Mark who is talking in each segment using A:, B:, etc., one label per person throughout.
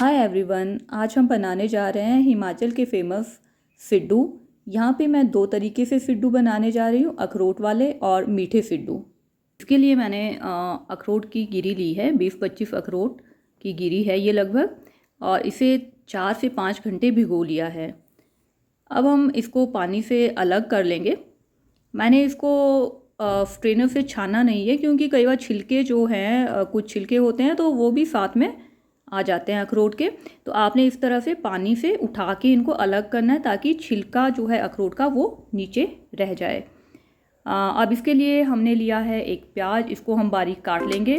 A: Hi everyone, आज हम बनाने जा रहे हैं हिमाचल के फेमस सिड्डू। यहाँ पे मैं दो तरीके से सिड्डू बनाने जा रही हूँ, अखरोट वाले और मीठे सिड्डू। इसके लिए मैंने अखरोट की गिरी ली है, 20-25 अखरोट की गिरी है ये लगभग, और इसे 4 से 5 घंटे भिगो लिया है। अब हम इसको पानी से अलग कर लेंगे। मैंने इसको स्ट्रेनर से छाना नहीं है क्योंकि कई बार छिलके जो हैं कुछ छिलके होते हैं तो वो भी साथ में आ जाते हैं अखरोट के। तो आपने इस तरह से पानी से उठा के इनको अलग करना है ताकि छिलका जो है अखरोट का वो नीचे रह जाए। अब इसके लिए हमने लिया है एक प्याज, इसको हम बारीक काट लेंगे।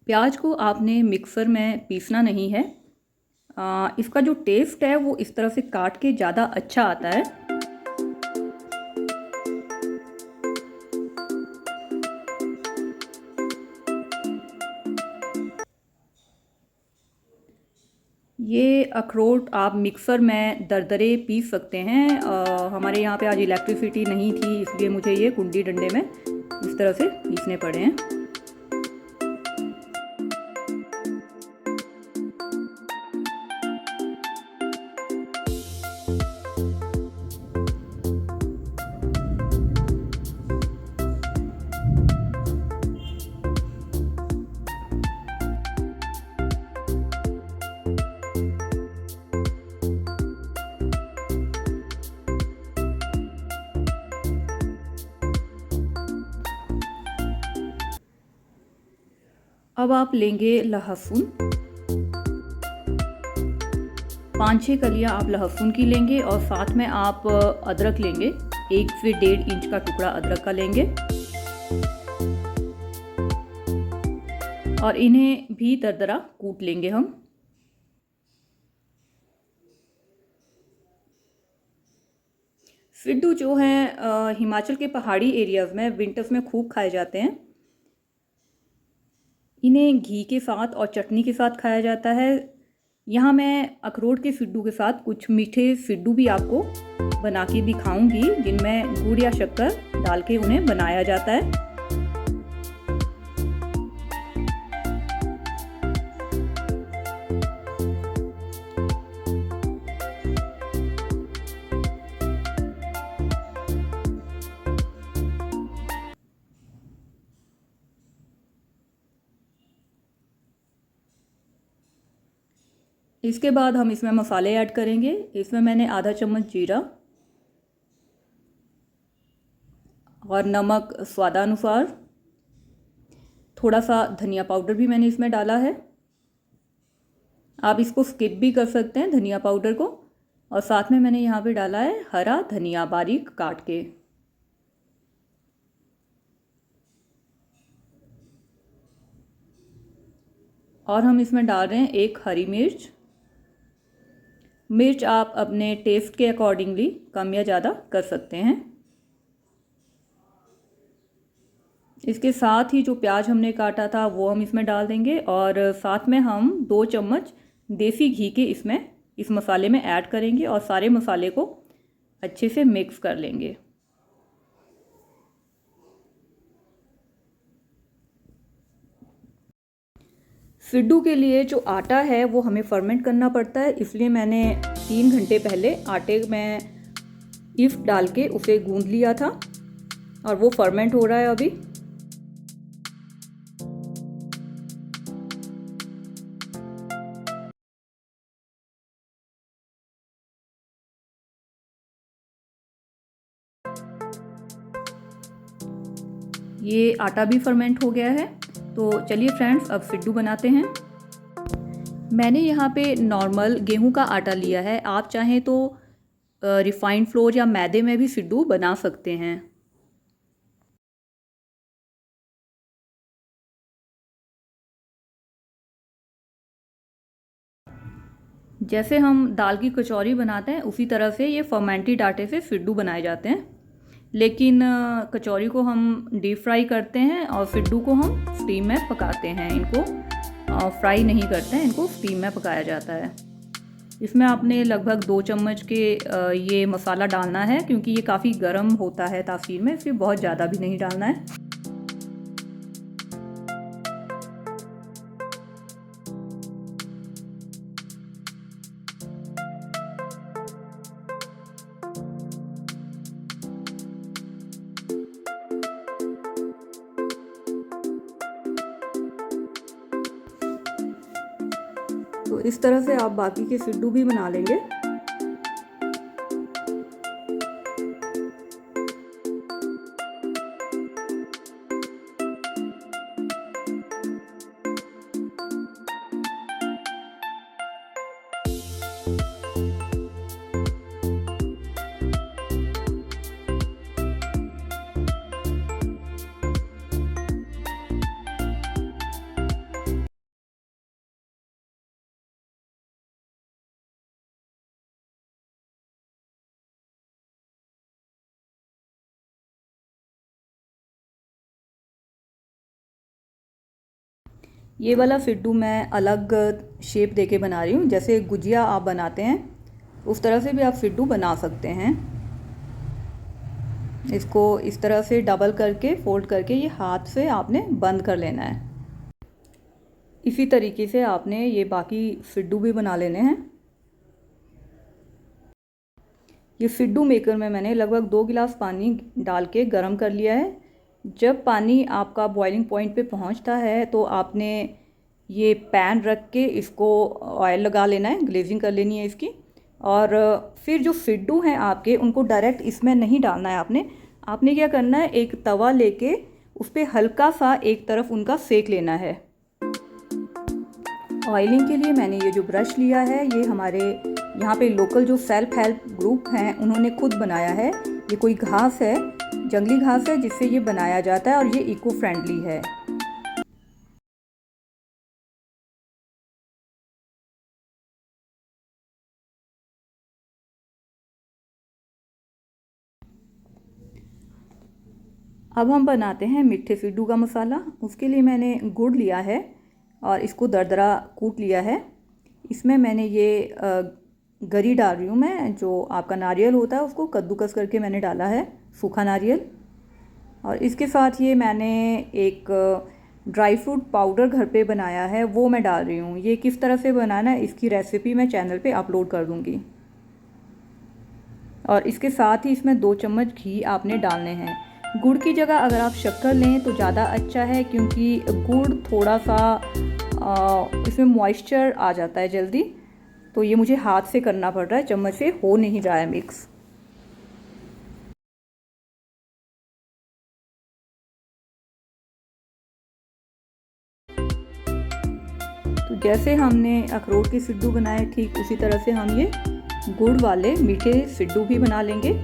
A: प्याज को आपने मिक्सर में पीसना नहीं है। इसका जो टेस्ट है वो इस तरह से काट के ज़्यादा अच्छा आता है। ये अखरोट आप मिक्सर में दरदरे पीस सकते हैं। हमारे यहाँ पे आज इलेक्ट्रिसिटी नहीं थी, इसलिए मुझे ये कुंडी डंडे में इस तरह से पीसने पड़े हैं। अब आप लेंगे लहसुन, 5-6 कलियां आप लहसुन की लेंगे और साथ में आप अदरक लेंगे, 1 से 1.5 इंच का टुकड़ा अदरक का लेंगे और इन्हें भी दरदरा कूट लेंगे हम। सिड्डू जो हैं हिमाचल के पहाड़ी एरियाज़ में विंटर्स में खूब खाए जाते हैं। इन्हें घी के साथ और चटनी के साथ खाया जाता है। यहाँ मैं अखरोट के सिड्डू के साथ कुछ मीठे सिड्डू भी आपको बना के दिखाऊंगी जिनमें गुड़ या शक्कर डाल के उन्हें बनाया जाता है। इसके बाद हम इसमें मसाले ऐड करेंगे। इसमें मैंने आधा चम्मच जीरा और नमक स्वादानुसार, थोड़ा सा धनिया पाउडर भी मैंने इसमें डाला है। आप इसको स्किप भी कर सकते हैं धनिया पाउडर को। और साथ में मैंने यहाँ पे डाला है हरा धनिया बारीक काट के। और हम इसमें डाल रहे हैं एक हरी मिर्च। मिर्च आप अपने टेस्ट के अकॉर्डिंगली कम या ज़्यादा कर सकते हैं। इसके साथ ही जो प्याज हमने काटा था वो हम इसमें डाल देंगे और साथ में हम 2 चम्मच देसी घी के इसमें इस मसाले में ऐड करेंगे और सारे मसाले को अच्छे से मिक्स कर लेंगे। सिड्डू के लिए जो आटा है वो हमें फर्मेंट करना पड़ता है, इसलिए मैंने 3 घंटे पहले आटे में ईस्ट डाल के उसे गूंद लिया था और वो फर्मेंट हो रहा है अभी। ये आटा भी फर्मेंट हो गया है। तो चलिए फ्रेंड्स, अब सिड्डू बनाते हैं। मैंने यहाँ पे नॉर्मल गेहूं का आटा लिया है। आप चाहें तो रिफाइंड फ्लोर या मैदे में भी सिड्डू बना सकते हैं। जैसे हम दाल की कचौरी बनाते हैं उसी तरह से ये फर्मेंटेड आटे से सिड्डू बनाए जाते हैं, लेकिन कचौरी को हम डीप फ्राई करते हैं और सिड्डू को हम स्टीम में पकाते हैं। इनको फ्राई नहीं करते हैं, इनको स्टीम में पकाया जाता है। इसमें आपने लगभग 2 चम्मच के ये मसाला डालना है क्योंकि ये काफ़ी गर्म होता है तासीर में, इसलिए बहुत ज़्यादा भी नहीं डालना है। तो इस तरह से आप बाकी के सिड्डू भी बना लेंगे। ये वाला फिड्डू मैं अलग शेप देके बना रही हूँ, जैसे गुजिया आप बनाते हैं उस तरह से भी आप फिड्डू बना सकते हैं। इसको इस तरह से डबल करके फोल्ड करके ये हाथ से आपने बंद कर लेना है। इसी तरीके से आपने ये बाकी फिड्डू भी बना लेने हैं। ये फिड्डू मेकर में मैंने लगभग 2 गिलास पानी डाल के गर्म कर लिया है। जब पानी आपका बॉइलिंग पॉइंट पे पहुंचता है तो आपने ये पैन रख के इसको ऑयल लगा लेना है, ग्लेजिंग कर लेनी है इसकी। और फिर जो फिड्डू हैं आपके उनको डायरेक्ट इसमें नहीं डालना है आपने क्या करना है, एक तवा लेके उस पर हल्का सा एक तरफ उनका सेक लेना है। ऑयलिंग के लिए मैंने ये जो ब्रश लिया है ये हमारे यहाँ पे लोकल जो सेल्फ हेल्प ग्रुप हैं उन्होंने खुद बनाया है। ये कोई घास है, जंगली घास है जिससे ये बनाया जाता है और ये इको फ्रेंडली है। अब हम बनाते हैं मीठे फिड्डू का मसाला। उसके लिए मैंने गुड़ लिया है और इसको दरदरा कूट लिया है। इसमें मैंने ये गरी डाल रही हूँ मैं, जो आपका नारियल होता है उसको कद्दूकस करके मैंने डाला है, सूखा नारियल। और इसके साथ ये मैंने एक ड्राई फ्रूट पाउडर घर पे बनाया है, वो मैं डाल रही हूँ। ये किस तरह से बनाना है इसकी रेसिपी मैं चैनल पे अपलोड कर दूँगी। और इसके साथ ही इसमें 2 चम्मच घी आपने डालने हैं। गुड़ की जगह अगर आप शक्कर लें तो ज़्यादा अच्छा है, क्योंकि गुड़ थोड़ा सा इसमें मॉइस्चर आ जाता है जल्दी, तो ये मुझे हाथ से करना पड़ रहा है, चम्मच से हो नहीं रहा है मिक्स। तो जैसे हमने अखरोट के सिड्डू बनाए ठीक उसी तरह से हम ये गुड़ वाले मीठे सिड्डू भी बना लेंगे।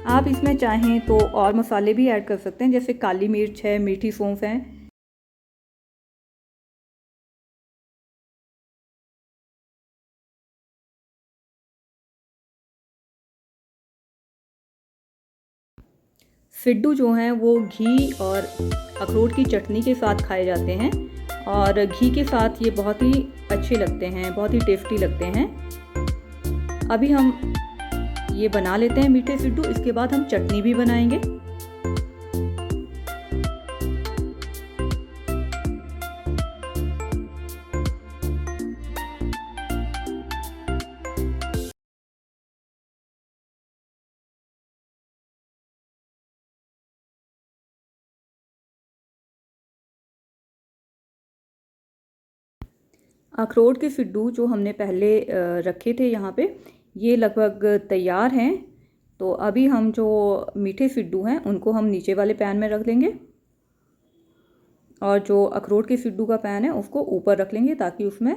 A: आप इसमें चाहें तो और मसाले भी ऐड कर सकते हैं, जैसे काली मिर्च है, मीठी सौंफ है। सिड्डू जो हैं वो घी और अखरोट की चटनी के साथ खाए जाते हैं और घी के साथ ये बहुत ही अच्छे लगते हैं, बहुत ही टेस्टी लगते हैं। अभी हम ये बना लेते हैं मीठे सिड्डू, इसके बाद हम चटनी भी बनाएंगे। अखरोट के सिड्डू जो हमने पहले रखे थे यहाँ पे, ये लगभग तैयार हैं। तो अभी हम जो मीठे सिड्डू हैं उनको हम नीचे वाले पैन में रख लेंगे और जो अखरोट के सिड्डू का पैन है उसको ऊपर रख लेंगे, ताकि उसमें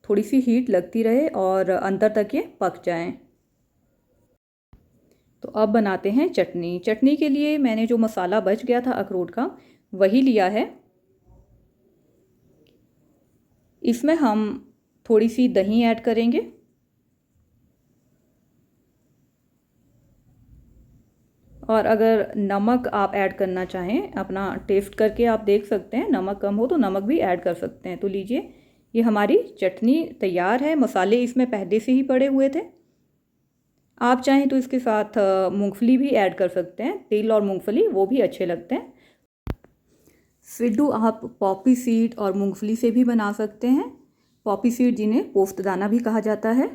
A: थोड़ी सी हीट लगती रहे और अंदर तक ये पक जाएं। तो अब बनाते हैं चटनी। चटनी के लिए मैंने जो मसाला बच गया था अखरोट का वही लिया है। इसमें हम थोड़ी सी दही ऐड करेंगे और अगर नमक आप ऐड करना चाहें अपना टेस्ट करके आप देख सकते हैं, नमक कम हो तो नमक भी ऐड कर सकते हैं। तो लीजिए, ये हमारी चटनी तैयार है। मसाले इसमें पहले से ही पड़े हुए थे। आप चाहें तो इसके साथ मूंगफली भी ऐड कर सकते हैं, तिल और मूंगफली, वो भी अच्छे लगते हैं। सिड्डू आप पॉपी सीड और मूंगफली से भी बना सकते हैं। पॉपी सीड जिन्हें पोस्तदाना भी कहा जाता है।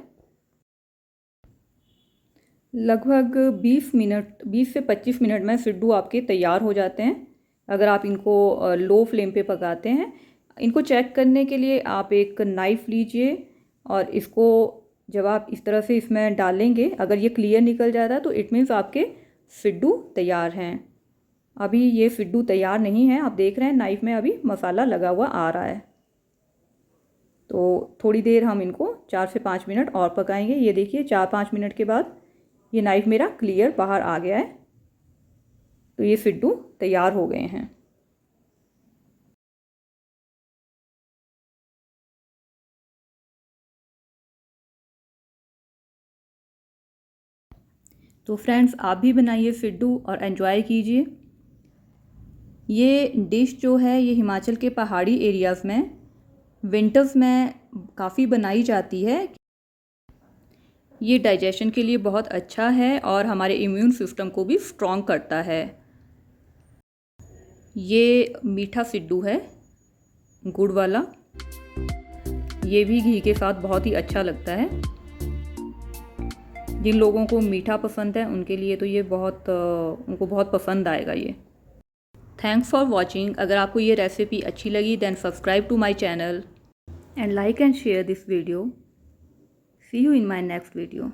A: लगभग 20 से 25 मिनट में सिड्डू आपके तैयार हो जाते हैं, अगर आप इनको लो फ्लेम पे पकाते हैं। इनको चेक करने के लिए आप एक नाइफ़ लीजिए और इसको जब आप इस तरह से इसमें डालेंगे, अगर ये क्लियर निकल जाता है तो इट मीन्स आपके फिड्डू तैयार हैं। अभी ये फिड्डू तैयार नहीं है, आप देख रहे हैं नाइफ़ में अभी मसाला लगा हुआ आ रहा है। तो थोड़ी देर हम इनको 4 से 5 मिनट और पकाएंगे। ये देखिए 4-5 मिनट के बाद ये नाइफ़ मेरा क्लियर बाहर आ गया है। तो ये फिड्डू तैयार हो गए हैं। तो फ्रेंड्स, आप भी बनाइए फिड्डू और एंजॉय कीजिए। ये डिश जो है ये हिमाचल के पहाड़ी एरियाज़ में विंटर्स में काफ़ी बनाई जाती है। ये डाइजेशन के लिए बहुत अच्छा है और हमारे इम्यून सिस्टम को भी स्ट्रॉन्ग करता है। ये मीठा सिड्डू है, गुड़ वाला। ये भी घी के साथ बहुत ही अच्छा लगता है। जिन लोगों को मीठा पसंद है उनके लिए तो ये उनको बहुत पसंद आएगा ये। Thanks for watching. अगर आपको ये रेसिपी अच्छी लगी then subscribe to my channel and like and share this video. See you in my next video.